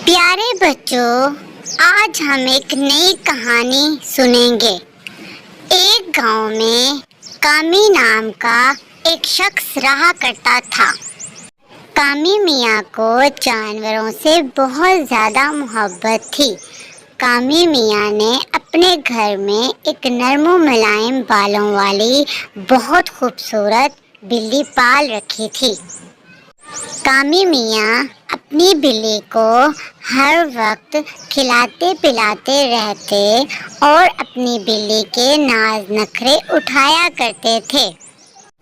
प्यारे बच्चों, आज हम एक नई कहानी सुनेंगे। एक गांव में कामी नाम का एक शख्स रहा करता था। कामी मियाँ को जानवरों से बहुत ज़्यादा मोहब्बत थी। कामी मियाँ ने अपने घर में एक नरम मुलायम बालों वाली बहुत खूबसूरत बिल्ली पाल रखी थी। कामी मियाँ अपनी बिल्ली को हर वक्त खिलाते पिलाते रहते और अपनी बिल्ली के नाज नखरे उठाया करते थे।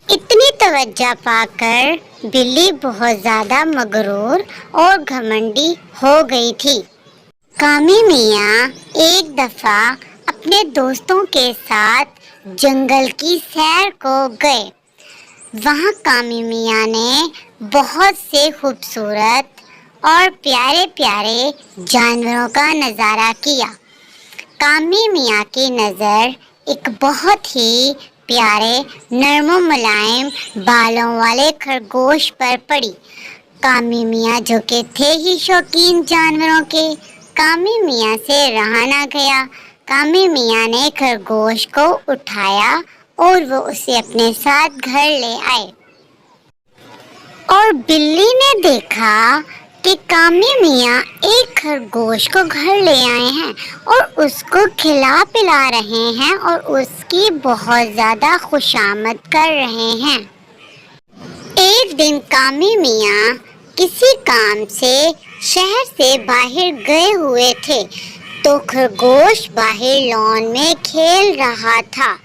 इतनी तवज्जो पाकर बिल्ली बहुत ज़्यादा मगरूर और घमंडी हो गई थी। कामी मियाँ एक दफ़ा अपने दोस्तों के साथ जंगल की सैर को गए। वहाँ कामी मियाँ ने बहुत से खूबसूरत और प्यारे प्यारे जानवरों का नज़ारा किया। कामी मियाँ की नज़र एक बहुत ही प्यारे नरम मुलायम बालों वाले खरगोश पर पड़ी। कामी मियाँ जो कि थे ही शौकीन जानवरों के, कामी मियाँ से रहा ना गया। कामी मियाँ ने खरगोश को उठाया और वो उसे अपने साथ घर ले आए। और बिल्ली ने देखा कि कामी मियाँ एक खरगोश को घर ले आए हैं और उसको खिला पिला रहे हैं और उसकी बहुत ज़्यादा खुशामद कर रहे हैं। एक दिन कामी मियाँ किसी काम से शहर से बाहर गए हुए थे, तो खरगोश बाहर लॉन में खेल रहा था।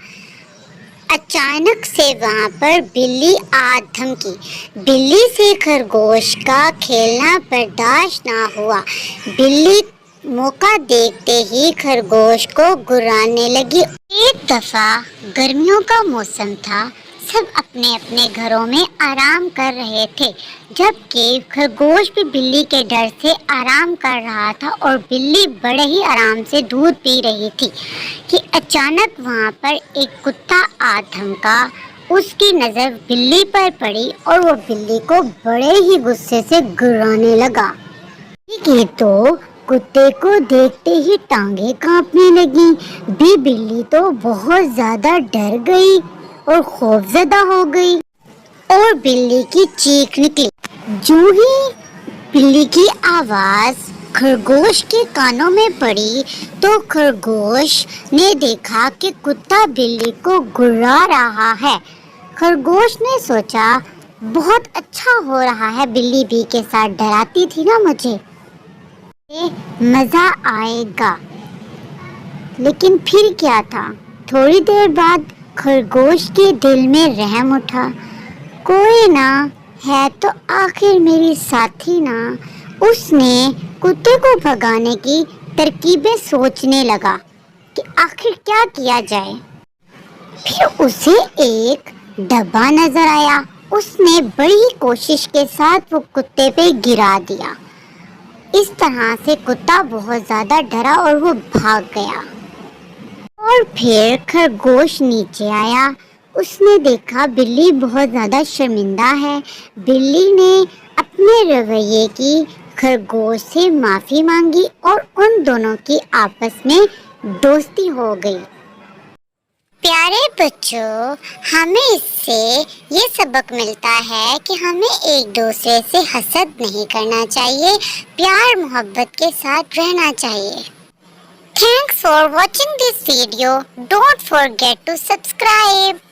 अचानक से वहाँ पर बिल्ली आ धमकी। बिल्ली से खरगोश का खेलना बर्दाश्त ना हुआ। बिल्ली मौका देखते ही खरगोश को गुर्राने लगी। एक दफ़ा गर्मियों का मौसम था, सब अपने अपने घरों में आराम कर रहे थे, जबकि खरगोश भी बिल्ली के डर से आराम कर रहा था और बिल्ली बड़े ही आराम से दूध पी रही थी कि अचानक वहाँ पर एक कुत्ता आ धमका। उसकी नज़र बिल्ली पर पड़ी और वो बिल्ली को बड़े ही गुस्से से गुर्राने लगा। कि तो कुत्ते को देखते ही टांगे कांपने लगी। बिल्ली तो बहुत ज़्यादा डर गई और खौफजदा हो गई और बिल्ली की चीख निकली। जो ही बिल्ली की आवाज़ खरगोश के कानों में पड़ी तो खरगोश ने देखा कि कुत्ता बिल्ली को गुर्रा रहा है। खरगोश ने सोचा, बहुत अच्छा हो रहा है, बिल्ली भी के साथ डराती थी ना मुझे, मज़ा आएगा। लेकिन फिर क्या था, थोड़ी देर बाद खरगोश के दिल में रहम उठा। कोई ना है तो आखिर मेरी साथी ना। उसने कुत्ते को भगाने की तरकीबें सोचने लगा कि आखिर क्या किया जाए। फिर उसे एक डब्बा नजर आया। उसने बड़ी कोशिश के साथ वो कुत्ते पे गिरा दिया। इस तरह से कुत्ता बहुत ज़्यादा डरा और वो भाग गया। और फिर खरगोश नीचे आया। उसने देखा बिल्ली बहुत ज़्यादा शर्मिंदा है। बिल्ली ने अपने रवैये की खरगोश से माफ़ी मांगी और उन दोनों की आपस में दोस्ती हो गई। प्यारे बच्चों, हमें इससे ये सबक मिलता है कि हमें एक दूसरे से हसद नहीं करना चाहिए, प्यार मोहब्बत के साथ रहना चाहिए। Thanks for watching this video. Don't forget to subscribe.